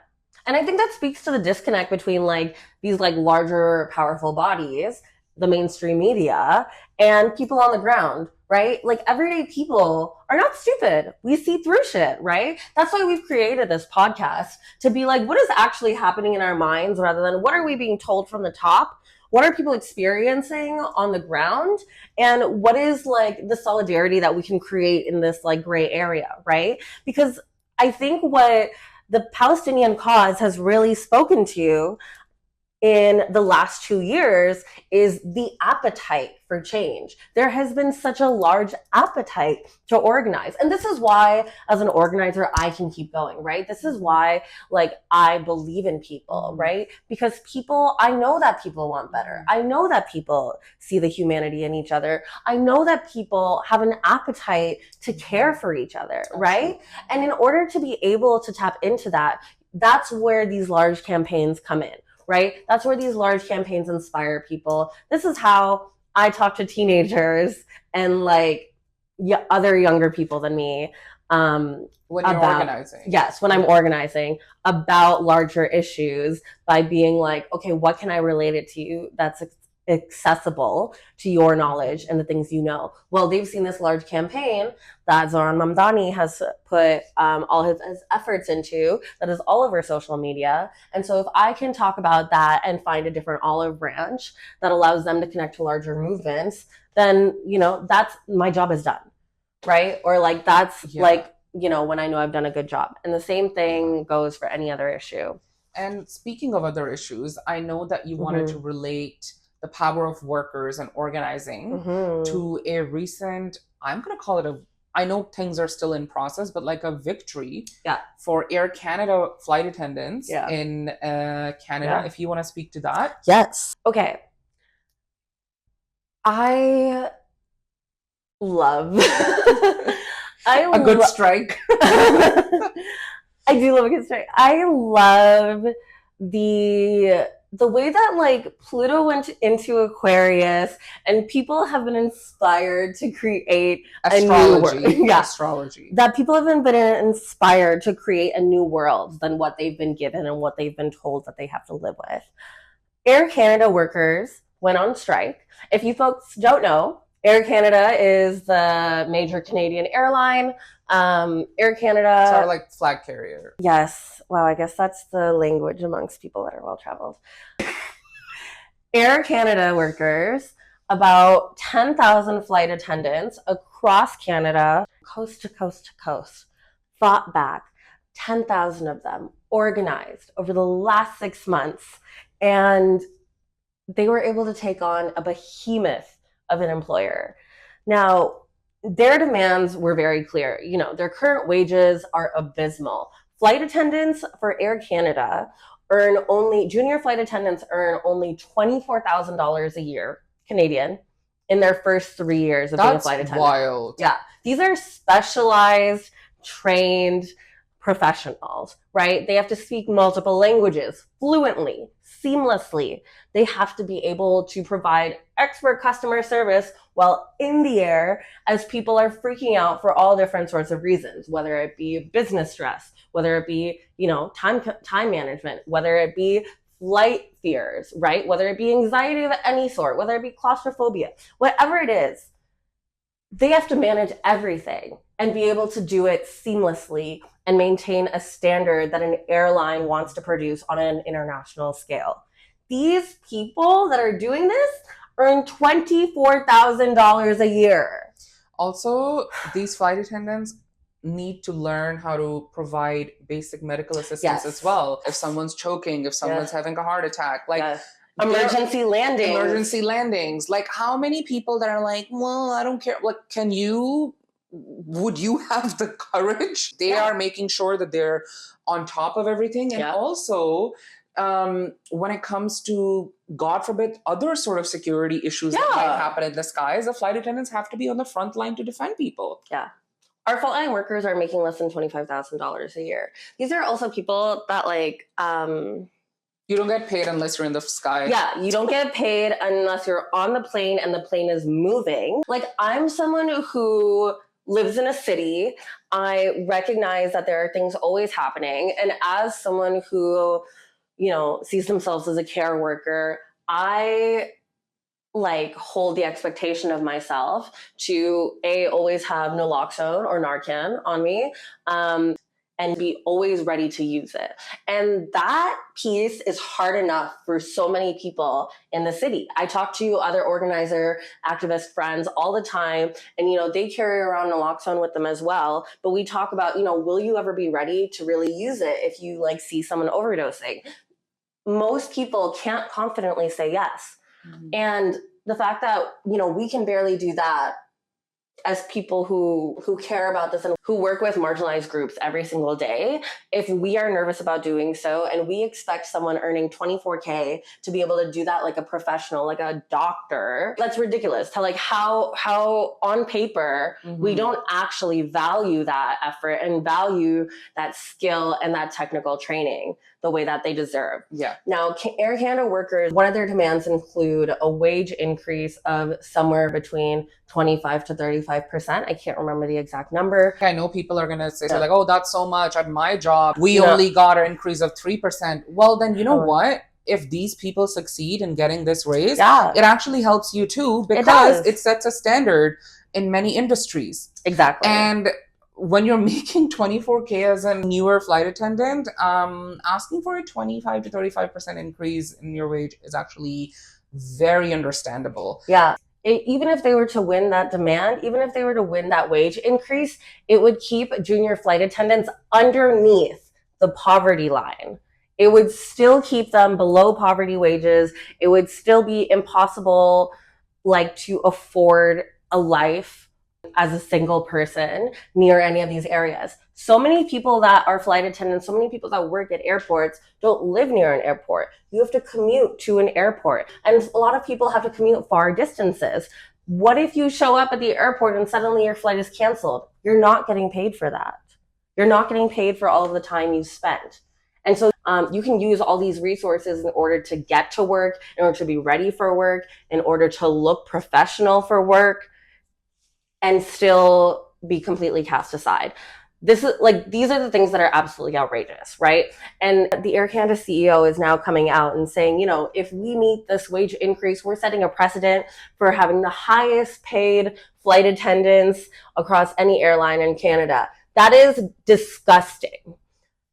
Speaker 2: And I think that speaks to the disconnect between like these like larger powerful bodies, the mainstream media, and people on the ground, right? Like everyday people are not stupid. We see through shit, right? That's why we've created this podcast, to be like, what is actually happening in our minds rather than what are we being told from the top? What are people experiencing on the ground? And what is like the solidarity that we can create in this like gray area, right? Because I think what the Palestinian cause has really spoken to in the last 2 years is the appetite for change. There has been such a large appetite to organize. And this is why, as an organizer, I can keep going, right? This is why, like, I believe in people, right? Because I know that people want better. I know that people see the humanity in each other. I know that people have an appetite to care for each other, right? And in order to be able to tap into that, that's where these large campaigns come in. Right? That's where these large campaigns inspire people. This is how I talk to teenagers and like other younger people than me.
Speaker 1: When you're organizing.
Speaker 2: Yes, when I'm organizing about larger issues by being like, okay, what can I relate it to you that's accessible to your knowledge and the things you know? Well, they've seen this large campaign that Zohran Mamdani has put all his efforts into, that is all over social media. And so if I can talk about that and find a different olive branch that allows them to connect to larger movements, then, that's my job is done, right? Or like that's like, when I know I've done a good job. And the same thing goes for any other issue.
Speaker 1: And speaking of other issues, I know that you wanted to relate the power of workers and organizing to a recent, I'm going to call it I know things are still in process, but like a victory for Air Canada flight attendants in Canada. If you want to speak to that.
Speaker 2: Yes. Okay. I love
Speaker 1: a good strike.
Speaker 2: I do love a good strike. I love the way that like Pluto went into Aquarius and people have been inspired to create
Speaker 1: astrology.
Speaker 2: A new world.
Speaker 1: Astrology.
Speaker 2: That people have been inspired to create a new world than what they've been given and what they've been told that they have to live with. Air Canada workers went on strike. If you folks don't know, Air Canada is the major Canadian airline. Air Canada.
Speaker 1: It's our like flag carrier.
Speaker 2: Yes. Wow, I guess that's the language amongst people that are well traveled. Air Canada workers, about 10,000 flight attendants across Canada, coast to coast to coast, fought back. 10,000 of them organized over the last 6 months, and they were able to take on a behemoth of an employer. Now, their demands were very clear. Their current wages are abysmal. Flight attendants for Air Canada junior flight attendants earn only $24,000 a year, Canadian, in their first 3 years of being a flight attendant.
Speaker 1: That's wild.
Speaker 2: Yeah. These are specialized, trained professionals, right? They have to speak multiple languages fluently, seamlessly. They have to be able to provide expert customer service while in the air as people are freaking out for all different sorts of reasons, whether it be business stress, whether it be, time management, whether it be flight fears, right? Whether it be anxiety of any sort, whether it be claustrophobia, whatever it is, they have to manage everything and be able to do it seamlessly and maintain a standard that an airline wants to produce on an international scale. These people that are doing this earn $24,000 a year.
Speaker 1: Also, these flight attendants need to learn how to provide basic medical assistance as well. If someone's choking, if someone's having a heart attack, like
Speaker 2: emergency
Speaker 1: landings. Like, how many people that are like, well, I don't care. Like, would you have the courage? They are making sure that they're on top of everything. And also, when it comes to, God forbid, other sort of security issues that might happen in the skies, the flight attendants have to be on the front line to defend people.
Speaker 2: Yeah. Our frontline workers are making less than $25,000 a year. These are also people that
Speaker 1: you don't get paid unless you're in the sky.
Speaker 2: Yeah, you don't get paid unless you're on the plane and the plane is moving. Like, I'm someone who lives in a city. I recognize that there are things always happening. And as someone who, sees themselves as a care worker, I hold the expectation of myself to always have naloxone or Narcan on me, and be always ready to use it. And that piece is hard enough for so many people in the city. I talk to other organizer activist friends all the time, and they carry around naloxone with them as well. But we talk about, will you ever be ready to really use it if you see someone overdosing? Most people can't confidently say yes. Mm-hmm. And the fact that, we can barely do that as people who care about this and who work with marginalized groups every single day, if we are nervous about doing so and we expect someone earning $24K to be able to do that like a professional, like a doctor, that's ridiculous. To how on paper, mm-hmm. we don't actually value that effort and value that skill and that technical training the way that they deserve.
Speaker 1: Yeah.
Speaker 2: Now, Air Canada workers, one of their demands include a wage increase of somewhere between 25 to 35%. I can't remember the exact number.
Speaker 1: I know people are going to say, oh, that's so much. At my job, we only got an increase of 3%. Well, then you know what? If these people succeed in getting this raise, it actually helps you too, because it sets a standard in many industries.
Speaker 2: Exactly.
Speaker 1: And when you're making 24K as a newer flight attendant, asking for a 25 to 35% increase in your wage is actually very understandable.
Speaker 2: Yeah. Even if they were to win that demand, even if they were to win that wage increase, it would keep junior flight attendants underneath the poverty line. It would still keep them below poverty wages. It would still be impossible, to afford a life as a single person near any of these areas. So many people that are flight attendants, so many people that work at airports don't live near an airport. You have to commute to an airport. And a lot of people have to commute far distances. What if you show up at the airport and suddenly your flight is canceled? You're not getting paid for that. You're not getting paid for all of the time you spent. And so you can use all these resources in order to get to work, in order to be ready for work, in order to look professional for work, and still be completely cast aside. These are the things that are absolutely outrageous, right? And the Air Canada CEO is now coming out and saying, if we meet this wage increase, we're setting a precedent for having the highest paid flight attendants across any airline in Canada. That is disgusting.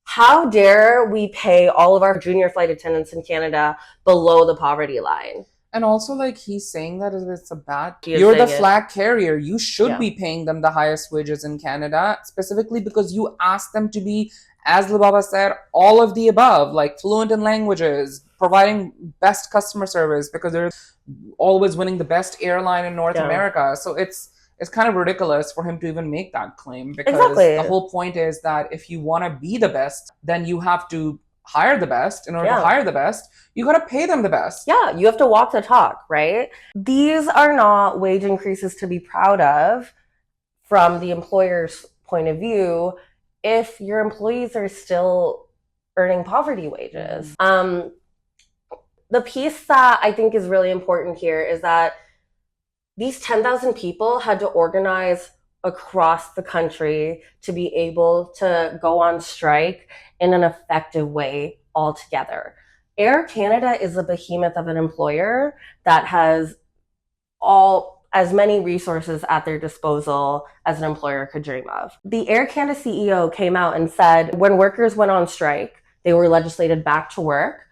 Speaker 2: How dare we pay all of our junior flight attendants in Canada below the poverty line?
Speaker 1: And also, he's saying that it's a bad... You're the flag carrier. You should be paying them the highest wages in Canada, specifically because you asked them to be, as Lubaba said, all of the above, fluent in languages, providing best customer service, because they're always winning the best airline in North America. So it's kind of ridiculous for him to even make that claim, because the whole point is that if you want to be the best, then you have to hire the best. In order to hire the best, you got to pay them the best.
Speaker 2: Yeah, you have to walk the talk, right? These are not wage increases to be proud of from the employer's point of view if your employees are still earning poverty wages. The piece that I think is really important here is that these 10,000 people had to organize across the country to be able to go on strike in an effective way altogether. Air Canada is a behemoth of an employer that has as many resources at their disposal as an employer could dream of. The Air Canada CEO came out and said when workers went on strike, they were legislated back to work.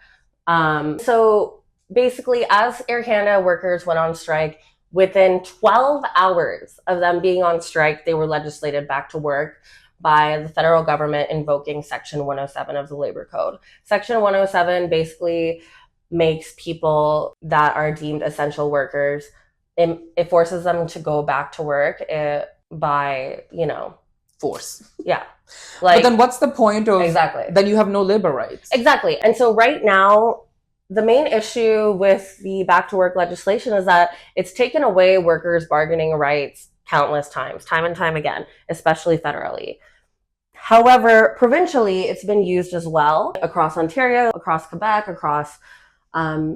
Speaker 2: So basically, as Air Canada workers went on strike, within 12 hours of them being on strike, they were legislated back to work by the federal government invoking Section 107 of the Labor Code. Section 107 basically makes people that are deemed essential workers, it forces them to go back to work by,
Speaker 1: force.
Speaker 2: Yeah.
Speaker 1: But then what's the point of,
Speaker 2: exactly.
Speaker 1: Then you have no labor rights.
Speaker 2: Exactly. And so right now, the main issue with the back to work legislation is that it's taken away workers' bargaining rights countless times, time and time again, especially federally. However, provincially, it's been used as well across Ontario, across Quebec, across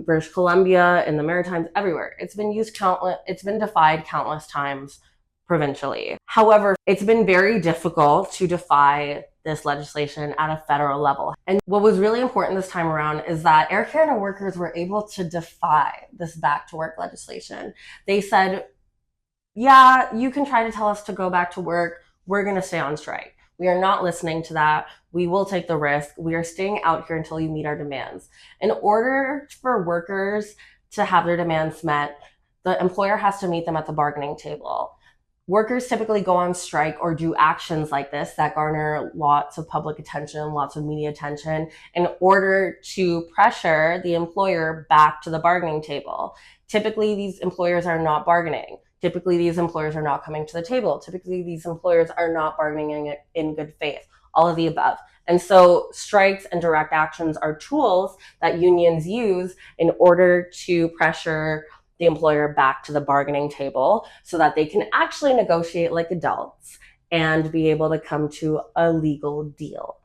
Speaker 2: British Columbia, in the Maritimes, everywhere. It's been defied countless times provincially. However, it's been very difficult to defy this legislation at a federal level. And what was really important this time around is that Air Canada workers were able to defy this back to work legislation. They said, yeah, you can try to tell us to go back to work. We're going to stay on strike. We are not listening to that. We will take the risk. We are staying out here until you meet our demands. In order for workers to have their demands met, the employer has to meet them at the bargaining table. Workers typically go on strike or do actions like this that garner lots of public attention, lots of media attention, in order to pressure the employer back to the bargaining table. Typically, these employers are not bargaining. Typically, these employers are not coming to the table. Typically, these employers are not bargaining in good faith, all of the above. And so strikes and direct actions are tools that unions use in order to pressure the employer back to the bargaining table so that they can actually negotiate like adults and be able to come to a legal deal.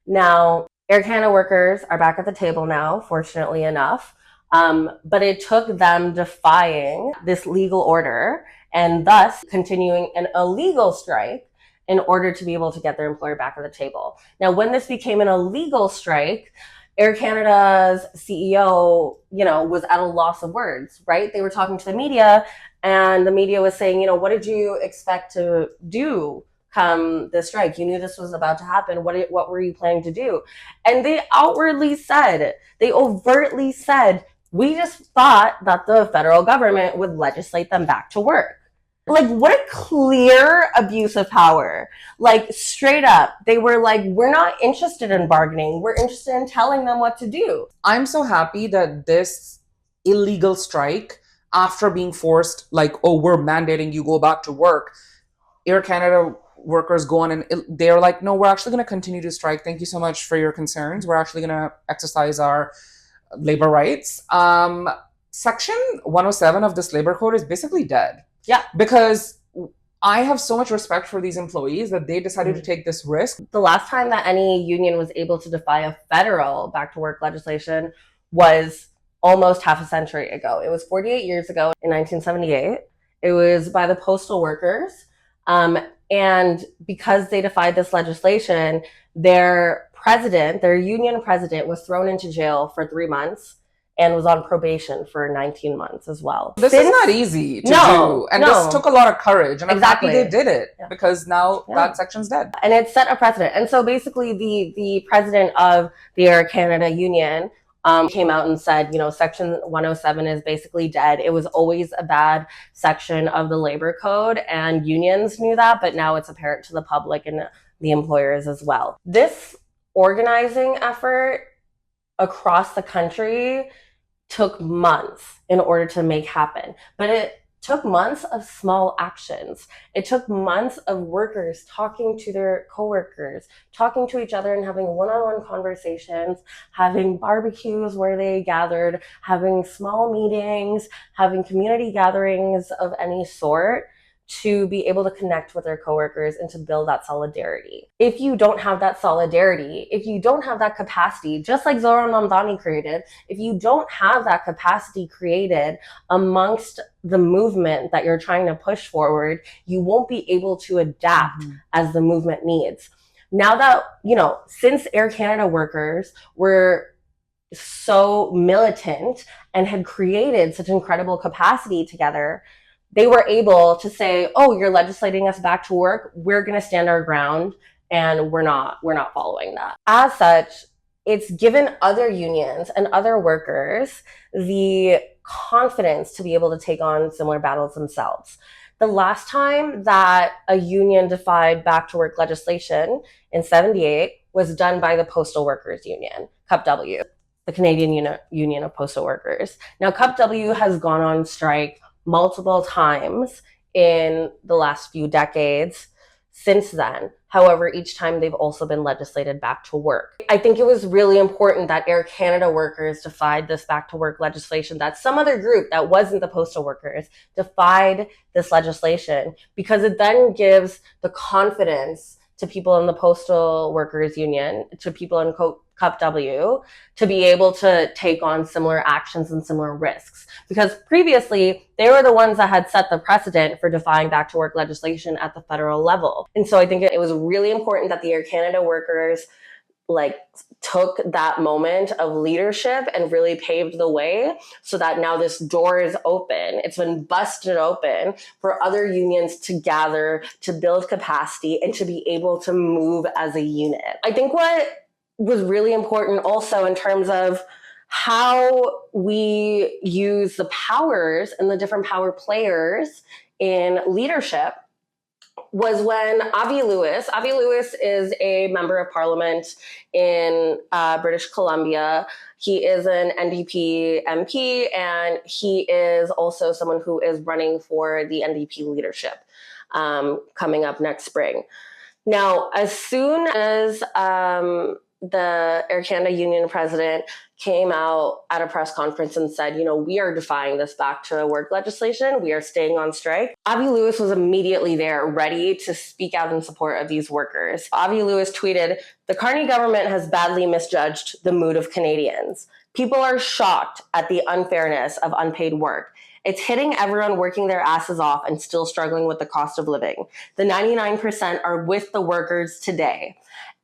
Speaker 2: Now, Air Canada workers are back at the table now, fortunately enough. But it took them defying this legal order and thus continuing an illegal strike in order to be able to get their employer back at the table. Now, when this became an illegal strike, Air Canada's CEO, was at a loss of words, right? They were talking to the media and the media was saying, what did you expect to do come the strike? You knew this was about to happen. What were you planning to do? And they overtly said, we just thought that the federal government would legislate them back to work. Like, what a clear abuse of power. Like, straight up, they were like, we're not interested in bargaining. We're interested in telling them what to do.
Speaker 1: I'm so happy that this illegal strike, after being forced, like, oh, we're mandating you go back to work, Air Canada workers go on and they're like, no, we're actually going to continue to strike. Thank you so much for your concerns. We're actually going to exercise our labor rights. Section 107 of this labor code is basically dead.
Speaker 2: Yeah.
Speaker 1: Because I have so much respect for these employees that they decided to take this risk.
Speaker 2: The last time that any union was able to defy a federal back to work legislation was almost half a century ago. It was 48 years ago in 1978. It was by the postal workers. And because they defied this legislation, their union president, was thrown into jail for 3 months and was on probation for 19 months as well.
Speaker 1: This is not easy to do. And this took a lot of courage. And I'm happy they did it because now that section's dead.
Speaker 2: And it set a precedent. And so basically the president of the Air Canada Union came out and said, Section 107 is basically dead. It was always a bad section of the labor code, and unions knew that, but now it's apparent to the public and the employers as well. This organizing effort across the country took months in order to make happen, but it took months of small actions. It took months of workers talking to their coworkers, talking to each other and having one-on-one conversations, having barbecues where they gathered, having small meetings, having community gatherings of any sort to be able to connect with their coworkers and to build that solidarity. If you don't have that solidarity, if you don't have that capacity, just like Zohran Mamdani created, if you don't have that capacity created amongst the movement that you're trying to push forward, you won't be able to adapt as the movement needs. Now that, since Air Canada workers were so militant and had created such incredible capacity together, they were able to say, oh, you're legislating us back to work. We're going to stand our ground and we're not following that. As such, it's given other unions and other workers the confidence to be able to take on similar battles themselves. The last time that a union defied back to work legislation in 78 was done by the Postal Workers Union, CUPW, the Canadian Union of Postal Workers. Now, CUPW has gone on strike multiple times in the last few decades since then. However, each time they've also been legislated back to work. I think it was really important that Air Canada workers defied this back to work legislation, that some other group that wasn't the postal workers defied this legislation, because it then gives the confidence to people in the postal workers union, to people in Cup W, to be able to take on similar actions and similar risks. Because previously, they were the ones that had set the precedent for defying back to work legislation at the federal level. And so I think it was really important that the Air Canada workers took that moment of leadership and really paved the way so that now this door is open. It's been busted open for other unions to gather, to build capacity, and to be able to move as a unit. I think what was really important also in terms of how we use the powers and the different power players in leadership was when Avi Lewis is a member of parliament in British Columbia. He is an NDP MP, and he is also someone who is running for the NDP leadership coming up next spring. Now, as soon as the Air Canada union president came out at a press conference and said, we are defying this back to work legislation. We are staying on strike. Avi Lewis was immediately there, ready to speak out in support of these workers. Avi Lewis tweeted, "The Carney government has badly misjudged the mood of Canadians. People are shocked at the unfairness of unpaid work. It's hitting everyone working their asses off and still struggling with the cost of living. The 99% are with the workers today."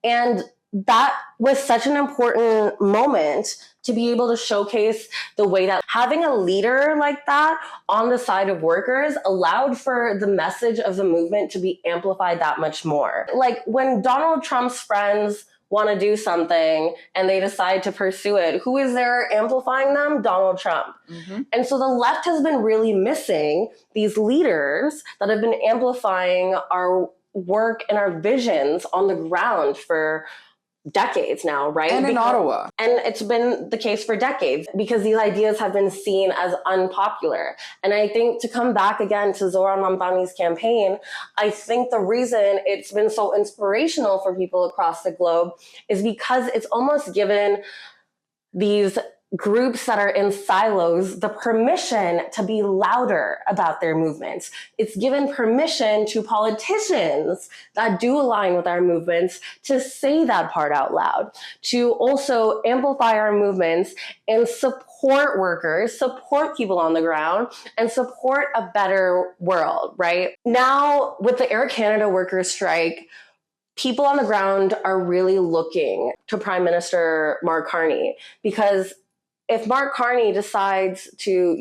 Speaker 2: And that was such an important moment to be able to showcase the way that having a leader like that on the side of workers allowed for the message of the movement to be amplified that much more. Like when Donald Trump's friends want to do something and they decide to pursue it, who is there amplifying them? Donald Trump. Mm-hmm. And so the left has been really missing these leaders that have been amplifying our work and our visions on the ground for decades now, right?
Speaker 1: And in Ottawa.
Speaker 2: And it's been the case for decades because these ideas have been seen as unpopular. And I think to come back again to Zohran Mamdani's campaign, I think the reason it's been so inspirational for people across the globe is because it's almost given these groups that are in silos the permission to be louder about their movements. It's given permission to politicians that do align with our movements to say that part out loud, to also amplify our movements and support workers, support people on the ground, and support a better world, right? Now, with the Air Canada workers' strike, people on the ground are really looking to Prime Minister Mark Carney, because if Mark Carney decides to,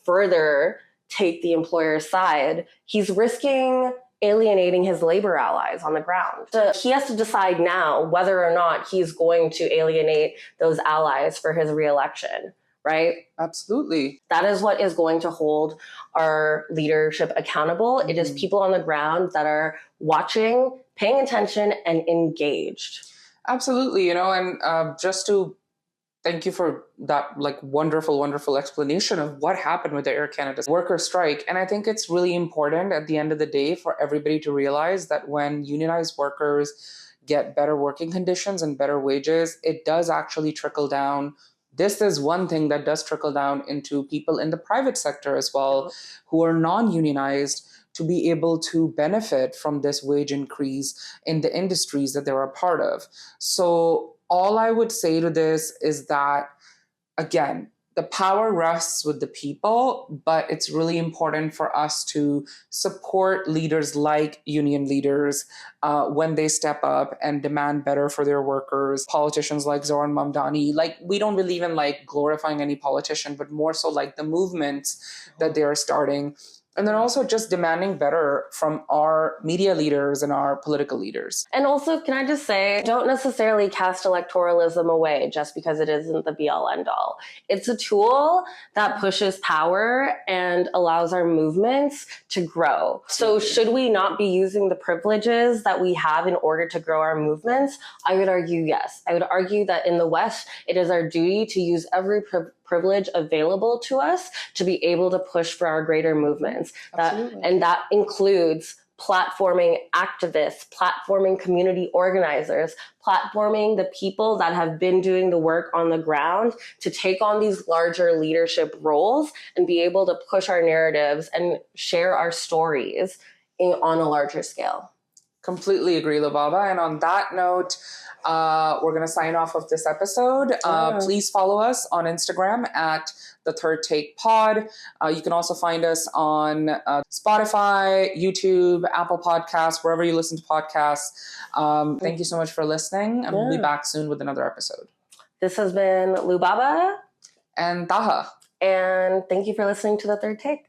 Speaker 2: further take the employer's side, he's risking alienating his labor allies on the ground. So he has to decide now whether or not he's going to alienate those allies for his reelection, right?
Speaker 1: Absolutely.
Speaker 2: That is what is going to hold our leadership accountable. Mm-hmm. It is people on the ground that are watching, paying attention, and engaged.
Speaker 1: Absolutely, and just to thank you for that wonderful, wonderful explanation of what happened with the Air Canada worker strike. And I think it's really important at the end of the day for everybody to realize that when unionized workers get better working conditions and better wages, it does actually trickle down. This is one thing that does trickle down into people in the private sector as well, who are non-unionized, to be able to benefit from this wage increase in the industries that they're a part of. So all I would say to this is that, again, the power rests with the people, but it's really important for us to support leaders like union leaders when they step up and demand better for their workers. Politicians like Zohran Mamdani, we don't believe in glorifying any politician, but more so the movements that they are starting. And then also just demanding better from our media leaders and our political leaders.
Speaker 2: And also, can I just say, don't necessarily cast electoralism away just because it isn't the be-all, end-all. It's a tool that pushes power and allows our movements to grow. So should we not be using the privileges that we have in order to grow our movements? I would argue yes. I would argue that in the West, it is our duty to use every privilege available to us to be able to push for our greater movements. And that includes platforming activists, platforming community organizers, platforming the people that have been doing the work on the ground to take on these larger leadership roles and be able to push our narratives and share our stories on a larger scale.
Speaker 1: Completely agree, Lubaba. And on that note, we're going to sign off of this episode. Please follow us on Instagram at The Third Take Pod. You can also find us on Spotify, YouTube, Apple Podcasts, wherever you listen to podcasts. Thank you so much for listening, and we'll be back soon with another episode.
Speaker 2: This has been Lubaba
Speaker 1: and Taha.
Speaker 2: And thank you for listening to The Third Take.